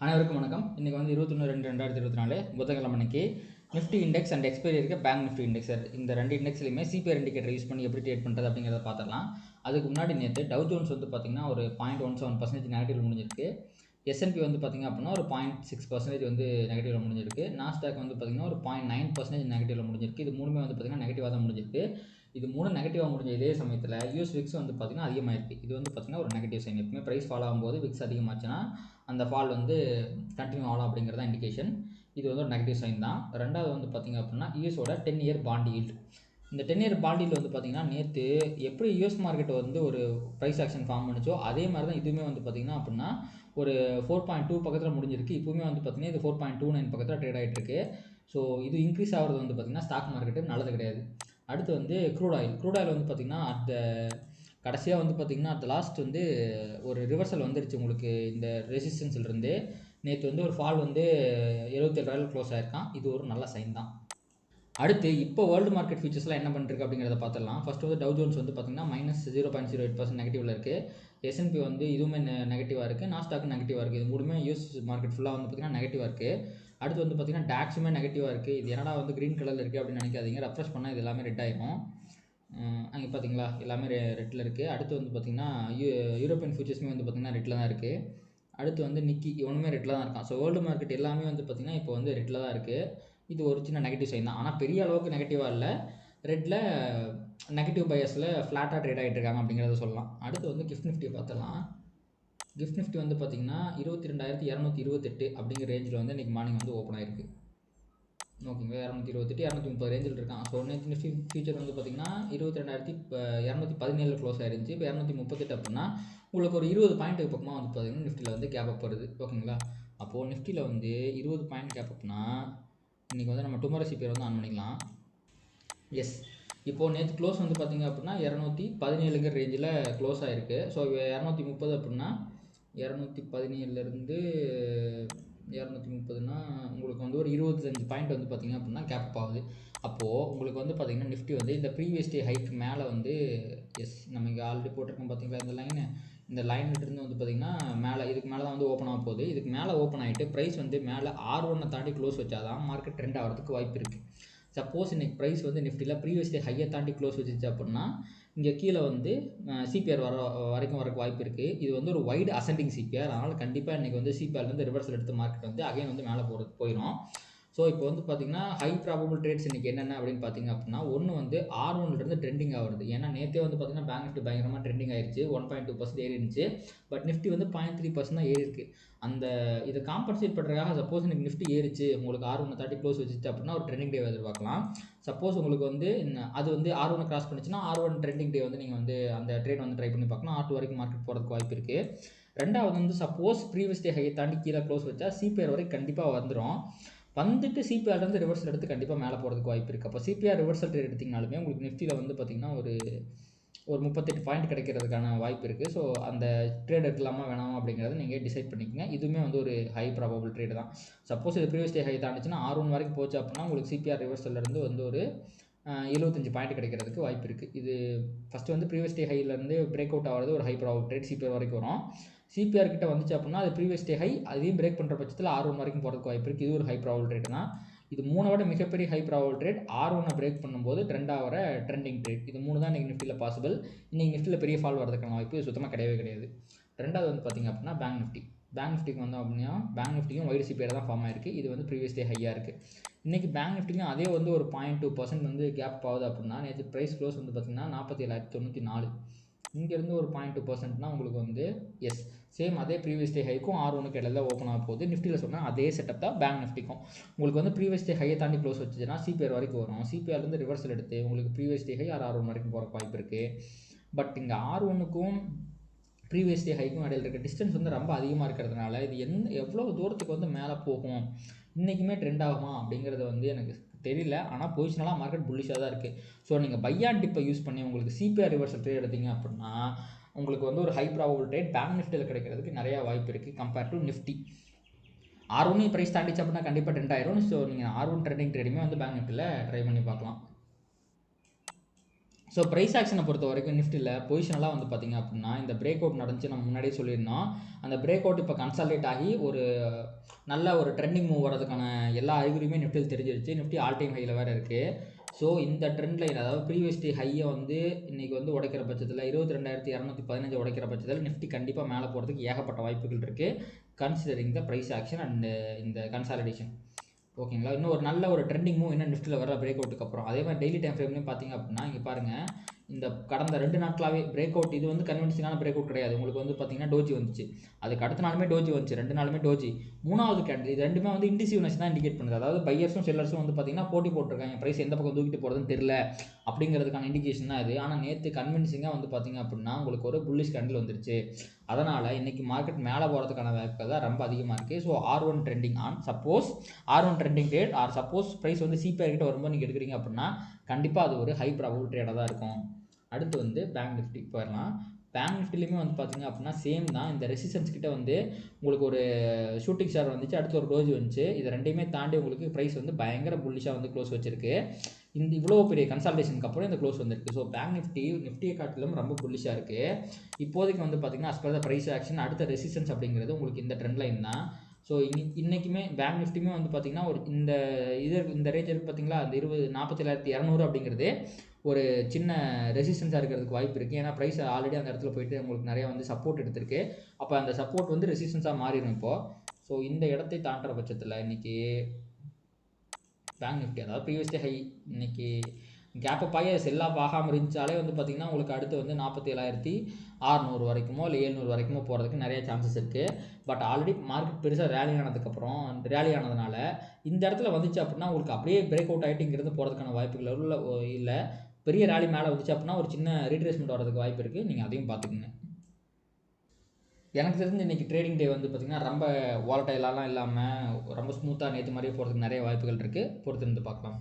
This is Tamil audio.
அனைவருக்கும் வணக்கம். இன்றைக்கி வந்து 21/2/2024 புதன்கிழமை அன்னைக்கு நிஃப்டி இண்டெக்ஸ் அண்ட் எக்ஸ்பைரி இருக்க பேங்க் நிஃப்டி இண்டெக்ஸ் இந்த ரெண்டு இண்டெக்ஸ்லையுமே சிபிஆர் இண்டிகேட்டர் யூஸ் பண்ணி எப்படி ட்ரேட் பண்ணுறது அப்படிங்கிறத பார்த்துடலாம். அதுக்கு முன்னாடி நேற்று டவ் ஜோன்ஸ் வந்து பார்த்திங்கன்னா ஒரு 0.17% நெகட்டிவ் முடிஞ்சிருக்கு. S&P வந்து பார்த்திங்க அப்படின்னா ஒரு 0.6% வந்து நெகட்டிவில் முடிஞ்சிருக்கு. நாஸ்டாக் வந்து பார்த்திங்கன்னா ஒரு 0.9% நெகட்டிவில் முடிஞ்சிருக்கு. இது மூணுமே வந்து பார்த்திங்கன்னா நெகட்டிவாக தான் முடிஞ்சிருக்கு. இது மூணு நெகட்டிவாக முடிஞ்ச இதே சமயத்தில் யூஎஸ் விக்ஸ் வந்து பார்த்திங்கன்னா அதிகமாகிருக்கு. இது வந்து பார்த்திங்கன்னா ஒரு நெகட்டிவ் சைன். எப்பவுமே ப்ரைஸ் ஃபால் ஆகும்போது விக்ஸ் அதிகமாச்சுன்னா அந்த ஃபால் வந்து கண்டினியூ ஆகலாம் அப்படிங்கிறதா இண்டிகேஷன். இது வந்து ஒரு நெகட்டிவ் சைன் தான். ரெண்டாவது வந்து பார்த்திங்க அப்படின்னா யூஎஸோட 10-year பாண்ட் ஈல்டு. இந்த 10-year பாண்ட் ஈல்டு வந்து பார்த்திங்கன்னா நேற்று எப்படி யூஎஸ் மார்க்கெட் வந்து ஒரு ப்ரைஸ் ஆக்ஷன் ஃபார்ம் பண்ணிச்சோ அதே மாதிரி தான் இதுவுமே வந்து பார்த்திங்கன்னா அப்படின்னா ஒரு 4.2 பக்கத்தில் முடிஞ்சிருக்கு. இப்போவுமே வந்து பார்த்திங்கன்னா இது 4.29 பக்கத்தில் ட்ரேட் ஆகிட்டு இருக்கு. ஸோ இது இன்க்ரீஸ் ஆகிறது வந்து பார்த்திங்கன்னா ஸ்டாக் மார்க்கெட்டு நல்லது கிடையாது. அடுத்து வந்து க்ரூட் ஆயில் வந்து பார்த்திங்கன்னா கடைசியாக வந்து பார்த்திங்கன்னா லாஸ்ட் வந்து ஒரு ரிவர்சல் வந்துருச்சு. உங்களுக்கு இந்த ரெசிஸ்டன்ஸ்லேருந்து நேற்று வந்து ஒரு ஃபால் வந்து 77 க்ளோஸ் ஆகிருக்கான். இது ஒரு நல்ல சைன் தான். அடுத்து இப்போ வேர்ல்டு மார்க்கெட் ஃபியூச்சர்ஸ்லாம் என்ன பண்ணிருக்கு அப்படிங்கிறத பார்த்துடலாம். ஃபஸ்ட்டு வந்து டவ் ஜோன்ஸ் வந்து பார்த்திங்கன்னா -0.08% நெகட்டிவில் இருக்குது. S&P வந்து இதுவுமே நெகட்டிவாக இருக்குது. நாஸ்டாக் நெகட்டிவாக இருக்குது. இது மூணுமே யூஎஸ் மார்க்கெட் ஃபுல்லாக வந்து பார்த்திங்கன்னா நெகட்டிவாக இருக்குது. அடுத்து வந்து பார்த்திங்கன்னா டாக்ஸுமே நெகட்டிவாக இருக்குது. இது என்னடா வந்து க்ரீன் கலரில் இருக்குது அப்படின்னு நினைக்காதீங்க. ரெஃப்ரெஷ் பண்ணால் இது எல்லாமே ரெட் ஆகிடும். அங்கே பார்த்தீங்களா எல்லாமே ரெட்டில் இருக்குது. அடுத்து வந்து பார்த்திங்கன்னா யூரோப்பியன் ஃபியூச்சர்ஸுமே வந்து பார்த்திங்கன்னா ரெட்டில் தான் இருக்குது. அடுத்து வந்து நிக்கி இவனுமே ரெட்டில் தான் இருக்கான். ஸோ வேர்ல்டு மார்க்கெட் எல்லாமே வந்து பார்த்திங்கன்னா இப்போ வந்து ரெட்டில் தான் இருக்குது. இது ஒரு சின்ன நெகட்டிவ் சைன் தான். ஆனால் பெரிய அளவுக்கு நெகட்டிவாக இல்லை. ரெட்டில் நெகட்டிவ் பையஸில் ஃப்ளாட்டாக ட்ரேட் ஆகிட்டு இருக்காங்க அப்படிங்கிறத சொல்லலாம். அடுத்து வந்து கிஃப்ட் நிஃப்டியை பார்த்துடலாம். கிஃப்ட் நிஃப்டி வந்து பார்த்திங்கன்னா 22,228 அப்படிங்கிற ரேஞ்சில் வந்து இன்றைக்கி மார்னிங் வந்து ஓப்பன் ஆகிருக்கு. ஓகேங்களா, 228 230 ரேஞ்சில் இருக்கான். ஸோ நேற்று நிஃப்டி ஃபியூச்சர் வந்து பார்த்திங்கன்னா 22,217 க்ளோஸ் ஆயிருந்துச்சு. இப்போ 238 அப்படின்னா உங்களுக்கு ஒரு 20 பாயிண்ட்டுக்கு பக்கமாக வந்து பார்த்திங்கன்னா நிஃப்டியில் வந்து கேப் அப் வருது. ஓகேங்களா, அப்போது நிஃப்டியில் வந்து 20 பாயிண்ட் கேப் அப்னா இன்றைக்கி வந்து நம்ம டுமாரோ சிபிஆர் வந்து ஆன் பண்ணிக்கலாம். எஸ், இப்போது நேற்று க்ளோஸ் வந்து பார்த்திங்க அப்படின்னா 217 ரேஞ்சில் க்ளோஸ் ஆகிருக்கு. ஸோ 230 அப்படின்னா 217லேருந்து 230னா உங்களுக்கு வந்து ஒரு 25 பாயிண்ட் வந்து பார்த்திங்க அப்படின்னா கேப் அப் ஆகுது. அப்போது உங்களுக்கு வந்து பார்த்திங்கன்னா நிஃப்டி வந்து இந்த ப்ரீவியஸ் டே ஹைக்கு மேலே வந்து எஸ் நம்ம இங்கே ஆல்ரெடி போட்டிருக்கோம் பார்த்திங்களா இந்த லைன்லேருந்து வந்து பார்த்திங்கன்னா மேலே இதுக்கு மேலே தான் வந்து ஓப்பன் ஆக போகுது. இதுக்கு மேலே ஓப்பன் ஆகிட்டு ப்ரைஸ் வந்து மேலே R1 தாண்டி க்ளோஸ் வச்சாதான் மார்க்கெட் ட்ரெண்ட் ஆகிறதுக்கு வாய்ப்பு இருக்குது. சப்போஸ் இன்றைக்கி ப்ரைஸ் வந்து நிஃப்டியில் ப்ரீவியஸ் டே ஹையை தாண்டி க்ளோஸ் வச்சிச்சு அப்படின்னா இங்கே கீழே வந்து சிபிஆர் வரைக்கும் வரக்கு வாய்ப்பு இருக்குது. இது வந்து ஒரு வைடு அசெண்டிங் சிபிஆர். அதனால் கண்டிப்பாக இன்றைக்கி வந்து சிபிஆர்லேருந்து ரிவர்சல் எடுத்து மார்க்கெட் வந்து அகைன் வந்து மேலே போயிடும். ஸோ இப்போ வந்து பார்த்திங்கன்னா ஹை ப்ராபபிள் ட்ரேட்ஸ் இன்றைக்கி என்னென்ன அப்படின்னு பார்த்திங்க அப்படின்னா ஒன்று வந்து R1லேருந்து ட்ரெண்டிங் ஆகுது. ஏன்னா நேற்றே வந்து பார்த்திங்கன்னா பேங்க் நிஃப்டி பயங்கரமாக ட்ரெண்டிங் ஆயிடுச்சு. 1.2% ஏறி இருந்துச்சு. பட் நிஃப்டி வந்து 0.3% தான் ஏறி இருக்குது. அந்த இதை காம்பன்சேட் பண்ணுறதுக்காக சப்போஸ் எனக்கு நிஃப்டி ஏறிச்சு உங்களுக்கு R1 தாண்டி க்ளோஸ் வச்சுச்சு அப்படின்னா ஒரு ட்ரெண்டிங் டே எதிர்பார்க்கலாம். சப்போஸ் உங்களுக்கு வந்து அது வந்து R1 கிராஸ் பண்ணிச்சுன்னா R1 ட்ரெண்டிங் டே வந்து நீங்கள் வந்து அந்த ட்ரேட் வந்து ட்ரை பண்ணி பார்க்கலாம். R2 வரைக்கும் மார்க்கெட் போகிறதுக்கு வாய்ப்பு இருக்குது. ரெண்டாவது வந்து சப்போஸ் ப்ரீவியஸ் டே ஹையை தாண்டி கீழே க்ளோஸ் வச்சா சிபிஆர் வரைக்கும் கண்டிப்பாக வந்துட்டு சிபிஆர்லேருந்து ரிவர்சல் எடுத்து கண்டிப்பாக மேலே போகிறதுக்கு வாய்ப்பு இருக்குது. அப்போ சிபிஆர் ரிவர்சல் ட்ரேட் எடுத்திங்கனாலுமே உங்களுக்கு நிஃப்டியில் வந்து பார்த்திங்கன்னா ஒரு 38 பாயிண்ட் கிடைக்கிறதுக்கான வாய்ப்பு இருக்குது. ஸோ அந்த ட்ரேட் எடுக்கலாமா வேணாமா அப்படிங்கிறத நீங்கள் டிசைட் பண்ணிக்கங்க. இதுவுமே வந்து ஒரு ஹை ப்ராபபிள் ட்ரேட் தான். சப்போஸ் இது ப்ரீவியஸ் டே ஹை தாண்டிச்சுன்னா R1 வரைக்கும் போச்சு அப்படின்னா உங்களுக்கு சிபிஆர் ரிவர்சல்லேருந்து வந்து ஒரு 75 பாயிண்ட் கிடைக்கிறதுக்கு வாய்ப்பு இருக்குது. இது ஃபஸ்ட்டு வந்து ப்ரீவியஸ் டே ஹைலேருந்து பிரேக் அவுட் ஆகிறது ஒரு ஹை ப்ராபபிள் ட்ரேட் சிபிஆர் வரைக்கும் வரும். சிபிஆர் கிட்ட வந்துச்சு அப்படின்னா அது ப்ரீவியஸ் டே ஹை அதையும் பிரேக் பண்ணுற பட்சத்தில் R1 வரைக்கும் போகிறதுக்கு வாய்ப்பு இருக்குது. இது ஒரு ஹை ப்ராபபிள் ட்ரேட் தான். இது மூணோட மிகப்பெரிய high probable trade R1 break பண்ணும்போது ட்ரெண்ட் ஆகிற ட்ரெண்டிங் ட்ரேட். இது மூணு தான் இன்றைக்கி நிஃப்டியில் பாசிபிள். இன்றைக்கி நிஃப்டியில் பெரிய ஃபால் வரதுக்கான வாய்ப்பு சுத்தமாக கிடையாது. ரெண்டாவது வந்து பார்த்திங்க அப்படின்னா பேங்க் நிஃப்டிக்கு வந்தோம் அப்படின்னா பேங்க் நிஃப்டிக்கும் வைடு சிபிஆர் தான் ஃபார்ம் ஆயிருக்கு. இது வந்து ப்ரீவியஸ் டே ஹையாக இருக்குது. இன்றைக்கி பேங்க் நிஃப்டிக்கும் அதே வந்து ஒரு 0.2% வந்து கேப் ஆகுது அப்படின்னா நேற்று ப்ரைஸ் க்ளோஸ் வந்து பார்த்திங்கன்னா 47,094. இங்கேருந்து ஒரு 0.2%னா உங்களுக்கு வந்து எஸ் சேம் அதே ப்ரீவியஸ் டே ஹைக்கும் R1க்கு இடையில ஓப்பன் ஆக போகுது. நிஃப்டியில் சொன்னால் அதே செட்டப் தான் பேங்க் நிஃப்டிக்கும். உங்களுக்கு வந்து ப்ரீவியஸ் டே ஹையை தாண்டி க்ளோஸ் வச்சுச்சுன்னா சிபிஆர் வரைக்கும் வரும். சிபிஆர்லேருந்து ரிவர்சல் எடுத்து உங்களுக்கு ப்ரீவியஸ் டே ஹை R1 வரைக்கும் போகிற வாய்ப்பு இருக்குது. பட் இங்கே R1க்கும் ப்ரீவியஸ் டே ஹைக்கும் இடையில இருக்க டிஸ்டன்ஸ் வந்து ரொம்ப அதிகமாக இருக்கிறதுனால இது எவ்வளோ தூரத்துக்கு வந்து மேலே போகும் இன்றைக்குமே ட்ரெண்ட் ஆகுமா அப்படிங்கிறது வந்து எனக்கு தெரியல. ஆனால் பொசிஷனலாக மார்க்கெட் புல்லிஷாக தான் இருக்குது. ஸோ நீங்கள் பை அண்ட் டிப்பை யூஸ் பண்ணி உங்களுக்கு சிபிஆர் ரிவர்சல் ட்ரேட் எடுத்தீங்க அப்படின்னா உங்களுக்கு வந்து ஒரு ஹை ப்ராபபிள் ட்ரேட் பேங்க் நிஃப்டியில் கிடைக்கிறதுக்கு நிறையா வாய்ப்பு இருக்குது compared to Nifty. R1 price தாண்டிச்சு அப்படின்னா கண்டிப்பாக ட்ரெண்ட் ஆயிரும். ஸோ நீங்கள் R1 ட்ரெண்டிங் ட்ரேடுமே வந்து பேங்க் நிஃப்டியில் ட்ரை பண்ணி பார்க்கலாம். ஸோ ப்ரைஸ் ஆக்ஷனை பொறுத்த வரைக்கும் நிஃப்டியில் பொசிஷனெல்லாம் வந்து பார்த்திங்க அப்படின்னா இந்த பிரேக் அவுட் நடந்துச்சு நம்ம முன்னாடியே சொல்லியிருந்தோம். அந்த பிரேக் அவுட் இப்போ கன்சால்டேட் ஆகி ஒரு நல்ல ஒரு ட்ரெண்டிங் மூவ் வரதுக்கான எல்லா அறிகுறியுமே நிஃப்டியில் தெரிஞ்சிருச்சு. நிஃப்டி ஆல் டைம் ஹையில் வேறு இருக்குது. ஸோ இந்த ட்ரெண்ட் லைன் அதாவது ப்ரீவியஸ் டே ஹையை வந்து இன்றைக்கி வந்து உடைக்கிற பட்சத்தில் 22,215 உடைக்கிற பட்சத்தில் நிஃப்டி கண்டிப்பாக மேலே போகிறதுக்கு ஏகப்பட்ட வாய்ப்புகள் இருக்குது. Considering the price action and இந்த கன்சாலிடேஷன். ஓகேங்களா. இன்னும் ஒரு நல்ல ஒரு ட்ரெண்டிங் மூவ் இன்னும் நிஃப்டியில் வர பிரேக் அவுட்டுக்கு அப்புறம். அதே மாதிரி டெய்லி டைம் ஃப்ரேம்லையும் பார்த்தீங்க அப்படின்னா இங்கே பாருங்கள், இந்த கடந்த 2 நாட்களாகவே பிரேக் அவுட் இது வந்து கன்வின்சிங்கான பிரேக் அவுட் கிடையாது. உங்களுக்கு வந்து பார்த்தீங்கன்னா டோஜி வந்துச்சு, அதுக்கு அடுத்த நாளுமே டோஜி வந்துச்சு, 2 நாளுமே டோஜி. 3வது கேண்டில் இது ரெண்டுமே வந்து இண்டிசிவ்னஸ் தான் இண்டிகேட் பண்ணுது. அதாவது பையர்ஸும் செல்லர்ஸும் வந்து பார்த்தீங்கன்னா போட்டி போட்டிருக்காங்க, ப்ரைஸ் எந்த பக்கம் தூக்கிட்டு போகிறதுன்னு தெரியல அப்படிங்கிறதுக்கான இண்டிகேஷன் தான் இது. ஆனால் நேற்று கன்வின்சிங்காக வந்து பார்த்தீங்க அப்படின்னா உங்களுக்கு ஒரு புல்லிஷ் கேண்டில் வந்துருச்சு. அதனால் இன்றைக்கி மார்க்கெட் மேலே போகிறதுக்கான வாய்ப்புகள் தான் ரொம்ப அதிகமாக இருக்குது. So R1 trending on, suppose R1 trending trade or suppose price வந்து சிபிஆர் கிட்ட வரும்போது நீங்கள் எடுக்கிறீங்க அப்படின்னா கண்டிப்பாக அது ஒரு ஹை ப்ராபபிள் ட்ரேடாக தான் இருக்கும். அடுத்து வந்து பேங்க் நிஃப்டி போயிடலாம். பேங்க் நிஃப்டிலையுமே வந்து பார்த்தீங்க அப்படின்னா சேம் தான். இந்த ரெசிஸ்டன்ஸ் கிட்ட வந்து உங்களுக்கு ஒரு ஷூட்டிங் ஸ்டார் வந்துச்சு, அடுத்து ஒரு டோஜி வந்துச்சு. இது ரெண்டையுமே தாண்டி உங்களுக்கு ப்ரைஸ் வந்து பயங்கர புல்லிஷாக வந்து க்ளோஸ் வச்சிருக்கு. இந்த இவ்வளோ பெரிய கன்சால்டேஷனுக்கு அப்புறம் இந்த க்ளோஸ் வந்துருக்கு. ஸோ பேங்க் நிஃப்டியை காட்டிலும் ரொம்ப புல்லிஷாக இருக்குது. இப்போதைக்கு வந்து பார்த்தீங்கன்னா as per the price action அடுத்த ரெசிஸ்டன்ஸ் அப்படிங்கிறது உங்களுக்கு இந்த ட்ரெண்ட் லைன் தான். ஸோ இன்றைக்குமே பேங்க் நிஃப்டியுமே வந்து பார்த்திங்கன்னா ஒரு இந்த ரேஞ்ச் இருக்குது பார்த்தீங்களா, அந்த 47,200 அப்படிங்கிறது ஒரு சின்ன ரெசிஸ்டன்ஸாக இருக்கிறதுக்கு வாய்ப்பு இருக்குது. ஏன்னா ப்ரைஸ் ஆல்ரெடி அந்த இடத்துல போயிட்டு உங்களுக்கு நிறையா வந்து சப்போர்ட் எடுத்திருக்கு. அப்போ அந்த சப்போர்ட் வந்து ரெசிஸ்டன்ஸாக மாறிடும் இப்போது. ஸோ இந்த இடத்தை தாண்டுற பட்சத்தில் இன்றைக்கி பேங்க் நிஃப்டி அதாவது ப்ரீவியஸ் டே ஹை இன்றைக்கி கேப் அப் ஆகி செல் ஆஃப் ஆகாமல் இருந்துச்சாலே வந்து பார்த்திங்கன்னா உங்களுக்கு அடுத்து வந்து 47,600 வரைக்குமோ இல்லை 700 வரைக்குமோ போகிறதுக்கு நிறைய சான்சஸ் இருக்குது. பட் ஆல்ரெடி மார்க்கெட் பெருசாக ரேலி ஆனதுக்கப்புறம் ரேலி ஆனதுனால இந்த இடத்துல வந்துச்சு அப்படின்னா உங்களுக்கு அப்படியே பிரேக் அவுட் ஆகிட்டு இங்கிருந்து போகிறதுக்கான வாய்ப்புகள் இல்லை. பெரிய ரேலி மேலே வந்துச்சு அப்படின்னா ஒரு சின்ன ரீட்ரேஸ்மெண்ட் வரதுக்கு வாய்ப்பு இருக்குது. நீங்கள் அதையும் பார்த்துக்குங்க. எனக்கு தெரிஞ்சு இன்றைக்கி ட்ரேடிங் டே வந்து பார்த்திங்கன்னா ரொம்ப வாலட்டைலாலாம் இல்லாமல் ரொம்ப ஸ்மூத்தாக நேற்று மாதிரியே போகிறதுக்கு நிறைய வாய்ப்புகள் இருக்குது. பொறுத்திருந்து பார்க்கலாம்.